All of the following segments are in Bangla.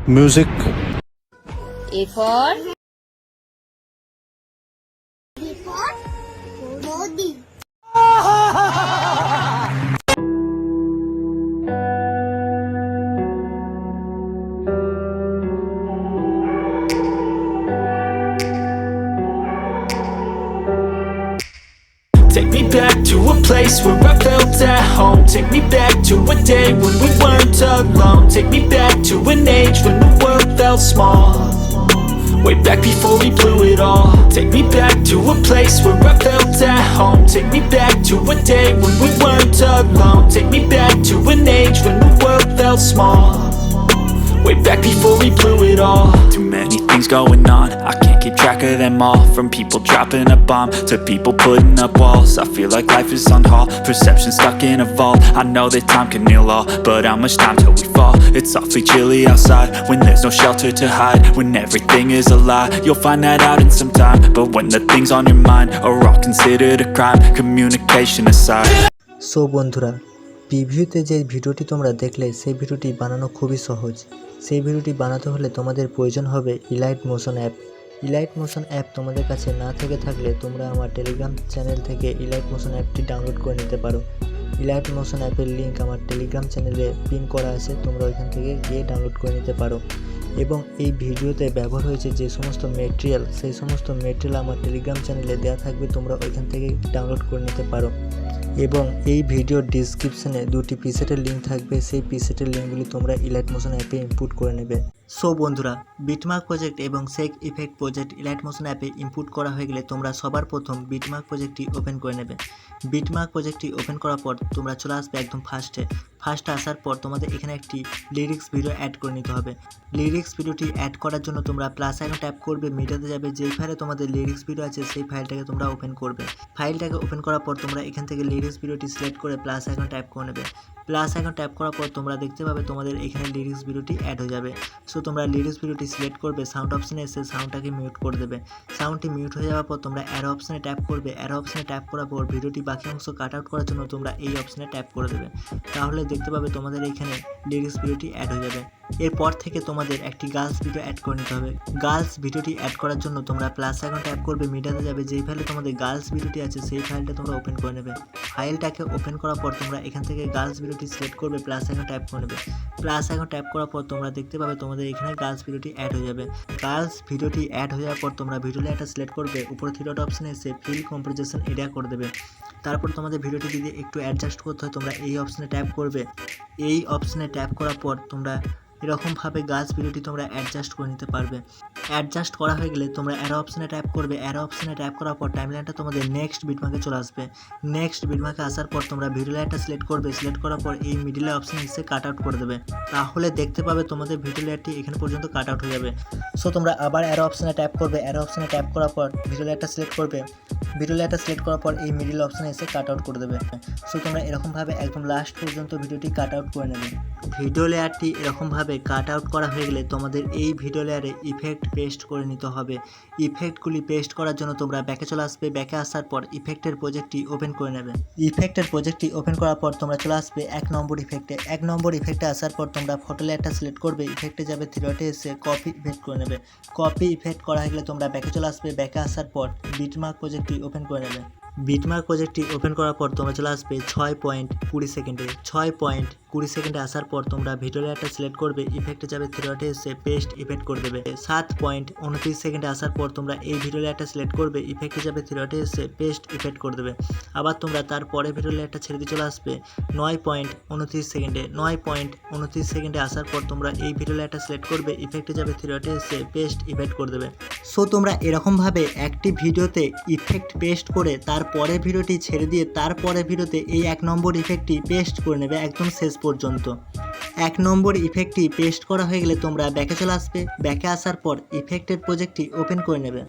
Music. A for Modi. Take me back to a place where I felt at home. Take me back to a day when we weren't alone. Take me back to an age when the world felt small. Way back before we blew it all. Take me back to a place where I felt at home. Take me back to a day when we weren't alone. Take me back to an age when the world felt small. Way back before we blew it all. Too many things going on, I can't keep track of them all. From people dropping a bomb to people putting up walls. I feel like life is on hold, perception stuck in a vault. I know that time can heal all, but how much time till we fall? It's awfully chilly outside, when there's no shelter to hide. When everything is a lie, you'll find that out in some time. But when the things on your mind are all considered a crime, communication aside. So বন্ধুরা, প্রিভিউতে যে ভিডিওটি তোমরা দেখলে সেই ভিডিওটি বানানো খুবই সহজ। সেই ভিডিওটি বানাতে হলে তোমাদের প্রয়োজন হবে elite motion app. Elite motion app তোমাদের কাছে না থেকে থাকলে তোমরা আমার টেলিগ্রাম চ্যানেল থেকে ইলাইট মোশন অ্যাপটি ডাউনলোড করে নিতে পারো। ইলাইট মোশন অ্যাপের লিঙ্ক আমার টেলিগ্রাম চ্যানেলে পিন করা আছে, তোমরা ওইখান থেকে গিয়ে ডাউনলোড করে নিতে পারো। এবং এই ভিডিওতে ব্যবহার হয়েছে যে সমস্ত মেটেরিয়াল, সেই সমস্ত মেটেরিয়াল আমার টেলিগ্রাম চ্যানেলে দেওয়া থাকবে, তোমরা ওইখান থেকে ডাউনলোড করে নিতে পারো। এবং এই ভিডিওর ডিসক্রিপশনে দুটি প্রিসেটের লিঙ্ক থাকবে, সেই প্রিসেটের লিঙ্কগুলি তোমরা ইলাইট মোশন অ্যাপে ইনপুট করে নেবে। সো বন্ধুরা, বিটমার্ক প্রজেক্ট এবং shake effect project elite motion অ্যাপে ইনপুট করা হয়ে গেলে তোমরা সবার প্রথম বিটমার্ক প্রজেক্টটি ওপেন করে নেবে। বিটমার্ক প্রজেক্টটি ওপেন করার পর তোমরা চলে আসবে একদম ফার্স্টে আসার পর তোমাদের এখানে একটি লিরিক্স ভিডিও অ্যাড করে নিতে হবে। লিরিক্স ভিডিওটি অ্যাড করার জন্য তোমরা প্লাস আইকন ট্যাপ করবে, মিডিয়াতে যাবে, যেই ফাইলে তোমাদের লিরিক্স ভিডিও আছে সেই ফাইলটাকে তোমরা ওপেন করবে। ফাইলটাকে ওপেন করার পর তোমরা এখান থেকে লিরিক্স ভিডিওটি সিলেক্ট করে প্লাস আইকন ট্যাপ করে নেবে। প্লাস আইকন ট্যাপ করার পর তোমরা দেখতে পাবে তোমাদের এখানে লিরিক্স ভিডিওটি অ্যাড হয়ে যাবে। সো তোমরা লিরিক্স ভিডিওটি সিলেক্ট করবে, সাউন্ড অপশনে এসে সাউন্ডটাকে মিউট করে দেবে। সাউন্ডটি মিউট হয়ে যাওয়ার পর তোমরা অ্যারো অপশনে ট্যাপ করবে। অ্যারো অপশনে ট্যাপ করার পর ভিডিওটি বাকি অংশ কাট আউট করার জন্য তোমরা এই অপশনে ট্যাপ করে দেবে। তাহলে দেখতে পাবে তোমাদের এখানে লিরিক্স ভিডিওটি অ্যাড হয়ে যাবে। এরপর থেকে তোমাদের একটি গার্লস ভিডিও অ্যাড করে নিতে হবে। গার্লস ভিডিওটি অ্যাড করার জন্য তোমরা প্লাস আইকন ট্যাপ করবে, মিডিয়াতে যাবে, যেই ফাইলে তোমাদের গার্লস ভিডিওটি আছে সেই ফাইলটা তোমরা ওপেন করে নেবে। ফাইলটাকে ওপেন করার পর তোমরা এখান থেকে গার্লস ভিডিওটি সিলেক্ট করবে, প্লাস আইকন ট্যাপ করে নেবে। প্লাস আইকন ট্যাপ করার পর তোমরা দেখতে পাবে তোমাদের এখানে গার্লস ভিডিওটি অ্যাড হয়ে যাবে। গার্লস ভিডিওটি অ্যাড হয়ে যাওয়ার পর তোমরা ভিডিও লেয়ারটা সিলেক্ট করবে, উপরে থ্রি ডট অপশনে এসে ফিল কম্পোজিশন এরিয়া করে দেবে। তারপর তোমাদের ভিডিওটি যদি একটু অ্যাডজাস্ট করতে হয় তোমরা এই অপশনে ট্যাপ করবে। এই অপশনে ট্যাপ করার পর তোমরা এরকমভাবে গাছ ভিডিওটি তোমরা অ্যাডজাস্ট করে নিতে পারবে। অ্যাডজাস্ট করা হয়ে গেলে তোমরা অ্যারো অপশনে ট্যাপ করবে। অ্যারো অপশনে ট্যাপ করার পর টাইমলাইনটা তোমাদের নেক্সট বিটমার্কে চলে আসবে। নেক্সট বিটমার্কে আসার পর তোমরা ভিডিও লেয়ারটা সিলেক্ট করবে। সিলেক্ট করার পর এই মিডিল অপশনে এসে কাট আউট করে দেবে। তাহলে দেখতে পাবে তোমাদের ভিডিও লেয়ারটি এখানে পর্যন্ত কাট আউট হয়ে যাবে। সো তোমরা আবার অ্যারো অপশনে ট্যাপ করবে। অ্যারো অপশনে ট্যাপ করার পর ভিডিও লেয়ারটা সিলেক্ট করবে। ভিডিও লেয়ারটা সিলেক্ট করার পর এই মিডিল অপশনে এসে কাট আউট করে দেবে। সো তোমরা এরকমভাবে একদম লাস্ট পর্যন্ত ভিডিওটি কাট আউট করে নেবে। ভিডিও লেয়ারটি এরকমভাবে কাট আউট করা হয়ে গেলে তোমাদের এই ভিডিও লেয়ারে ইফেক্ট পেস্ট করে নিতে হবে। ইফেক্টগুলি পেস্ট করার জন্য তোমরা ব্যাকে চলে আসবে। ব্যাকে আসার পর ইফেক্টের প্রজেক্টটি ওপেন করে নেবে। ইফেক্টের প্রজেক্টটি ওপেন করার পর তোমরা চলে আসবে 1 নম্বর ইফেক্টে। 1 নম্বর ইফেক্টে আসার পর তোমরা ফটো লেয়ারটা সিলেক্ট করবে। ইফেক্টে যাবে, থ্রি ডটে এসে কপি ইফেক্ট করে নেবে। কপি ইফেক্ট করা হয়ে গেলে তোমরা ব্যাকে চলে আসবে। ব্যাকে আসার পর বিটমার্ক প্রজেক্টটি ওপেন করে নেবে। বিটমার্ক প্রজেক্টটি ওপেন করার পর তোমরা চলে আসবে 6.20 সেকেন্ডে। 6.20 সেকেন্ডে আসার পর তোমরা ভিডিও লেয়ারটা সিলেক্ট করবে। ইফেক্টে যাবে, থ্রি ডটে এসে পেস্ট ইফেক্ট করে দেবে। 7.29 সেকেন্ডে আসার পর তোমরা এই ভিডিও লেয়ারটা সিলেক্ট করবে। ইফেক্টে যাবে, থ্রি ডটে এসে পেস্ট ইফেক্ট করে দেবে। আবার তোমরা তারপরে ভিডিও লেয়ারটা ছেড়ে দিয়ে চলে আসবে 9.29 সেকেন্ডে। 9.29 সেকেন্ডে আসার পর তোমরা এই ভিডিও লেয়ারটা সিলেক্ট করবে। ইফেক্টে যাবে, থ্রি ডটে এসে পেস্ট ইফেক্ট করে দেবে। সো তোমরা এরকমভাবে একটি ভিডিওতে ইফেক্ট পেস্ট করে তারপরে ভিডিওটি ছেড়ে দিয়ে তারপরে ভিডিওতে এই 1 নম্বর ইফেক্টটি পেস্ট করে নেবে একদম শেষ পর্যন্ত। 1 নম্বর ইফেক্টটি পেস্ট করা হয়ে গেলে তোমরা ব্যাকে চলে আসবে। ব্যাকে আসার পর ইফেক্টের প্রজেক্টটি ওপেন করে নেবে।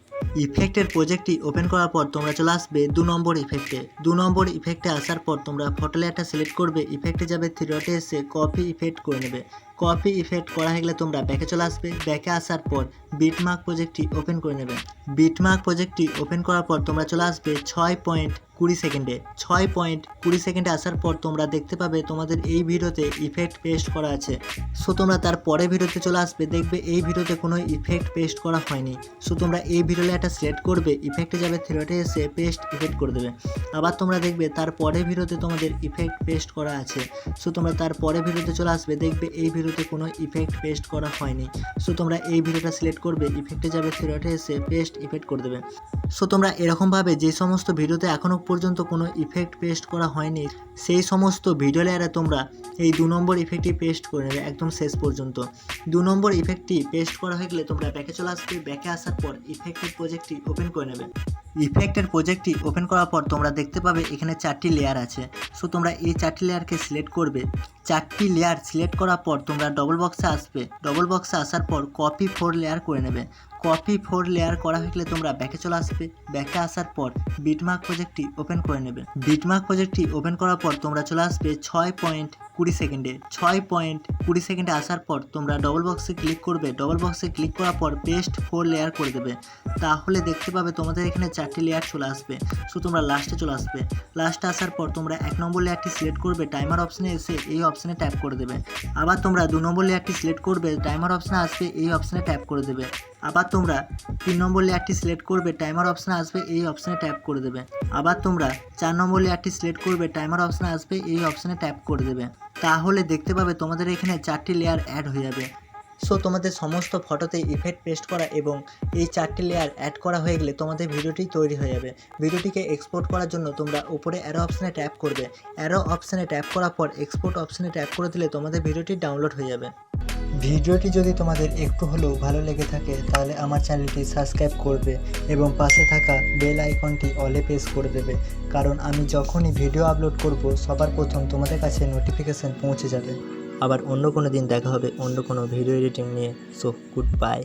ইফেক্টের প্রজেক্টটি ওপেন করার পর তোমরা চলে আসবে 2 নম্বর ইফেক্টে। 2 নম্বর ইফেক্টে আসার পর তোমরা ফটো লেয়ারটা সিলেক্ট করবে। ইফেক্টে যাবে, থ্রি ডটে এসে কপি ইফেক্ট করে নেবে। কপি ইফেক্ট করা হয়ে গেলে তোমরা ব্যাকে চলে আসবে। ব্যাকে আসার পর বিটমার্ক প্রজেক্টটি ওপেন করে নেবে। বিটমার্ক প্রজেক্টটি ওপেন করার পর তোমরা চলে আসবে 6.20 সেকেন্ডে। 6.20 সেকেন্ডে আসার পর তোমরা দেখতে পাবে তোমাদের এই ভিডিওতে ইফেক্ট পেস্ট করা আছে। সো তোমরা তার পরের ভিডিওতে চলে আসবে, দেখবে এই ভিডিওতে কোনো ইফেক্ট পেস্ট করা হয়নি। সো তোমরা এই ভিডিও লেয়ারটা সিলেক্ট করবে, ইফেক্টে যাবে, থ্রেডে এসে পেস্ট ইফেক্ট করে দেবে। আবার তোমরা দেখবে তার পরের ভিডিওতে তোমাদের ইফেক্ট পেস্ট করা আছে। সো তোমরা তার পরের ভিডিওতে চলে আসবে, দেখবে এই ভিডিওতে কোনো ইফেক্ট পেস্ট করা হয়নি। সো তোমরা এই ভিডিওটা সিলেক্ট করবে, ইফেক্টে যাবে, থ্রেডে এসে পেস্ট ইফেক্ট করে দেবে। সো তোমরা এরকমভাবে যে সমস্ত ভিডিওতে এখনও পর্যন্ত কোনো ইফেক্ট পেস্ট করা হয়নি সেই সমস্ত ভিডিও লেয়ারে তোমরা এই 2 নম্বর ইফেক্টটি পেস্ট করে নেবে একদম শেষ পর্যন্ত। 2 নম্বর ইফেক্টটি পেস্ট করা হয়ে গেলে তোমরা ব্যাকে চলে আসবে। ব্যাকে আসার পর ইফেক্টের প্রজেক্টটি ওপেন করে নেবে। ইফেক্টের প্রজেক্টটি ওপেন করার পর তোমরা দেখতে পাবে এখানে 4টি লেয়ার আছে। সো তোমরা এই 4টি লেয়ারকে সিলেক্ট করবে। 4টি লেয়ার সিলেক্ট করার পর তোমরা ডবল বক্সে আসবে। ডবল বক্সে আসার পর কপি 4 লেয়ার করে নেবে। কপি 4 লেয়ার করা হয়ে গেলে তোমরা ব্যাকে চলে আসবে। ব্যাকে আসার পর বিটমার্ক প্রজেক্টটি ওপেন করে নেবে। বিটমার্ক প্রজেক্টটি ওপেন করার পর তোমরা চলে আসবে 6.20 সেকেন্ডে। 6.20 সেকেন্ডে আসার পর তোমরা ডবল বক্সে ক্লিক করবে। ডবল বক্সে ক্লিক করার পর পেস্ট 4 লেয়ার করে দেবে। তাহলে দেখতে পাবে তোমাদের এখানে 4টি লেয়ার চলে আসবে। সো তোমরা লাস্টে চলে আসবে। লাস্টে আসার পর তোমরা 1 নম্বর লেয়ারটি সিলেক্ট করবে, টাইমার অপশানে এসে এই অপশানে ট্যাপ করে দেবে। আবার তোমরা 2 নম্বর লেয়ারটি সিলেক্ট করবে, টাইমার অপশানে আসবে, এই অপশানে ট্যাপ করে দেবে। আবার তোমরা 3 নম্বর লেয়ারটি সিলেক্ট করবে, টাইমার অপশানে আসবে, এই অপশানে ট্যাপ করে দেবে। আবার তোমরা 4 নম্বর লেয়ারটি সিলেক্ট করবে, টাইমার অপশানে আসবে, এই অপশানে ট্যাপ করে দেবে। তাহলে দেখতে পাবে তোমাদের এখানে 4টি লেয়ার অ্যাড হয়ে যাবে। সো তোমাদের সমস্ত ফটোতে ইফেক্ট পেস্ট করা এবং এই 4টি লেয়ার অ্যাড করা হয়ে গেলে তোমাদের ভিডিওটি তৈরি হয়ে যাবে। ভিডিওটিকে এক্সপোর্ট করার জন্য তোমরা উপরে অ্যারো অপশানে ট্যাপ করবে। অ্যারো অপশানে ট্যাপ করার পর এক্সপোর্ট অপশানে ট্যাপ করে দিলে তোমাদের ভিডিওটি ডাউনলোড হয়ে যাবে। ভিডিওটি যদি তোমাদের একটু হলেও ভালো লেগে থাকে তাহলে আমার চ্যানেলটি সাবস্ক্রাইব করবে এবং পাশে থাকা বেল আইকনটি অলে প্রেস করে দেবে, কারণ আমি যখনই ভিডিও আপলোড করব সবার প্রথম তোমাদের কাছে নোটিফিকেশান পৌঁছে যাবে। আবার অন্য কোনো দিন দেখা হবে অন্য কোনো ভিডিও এডিটিং নিয়ে। So good bye.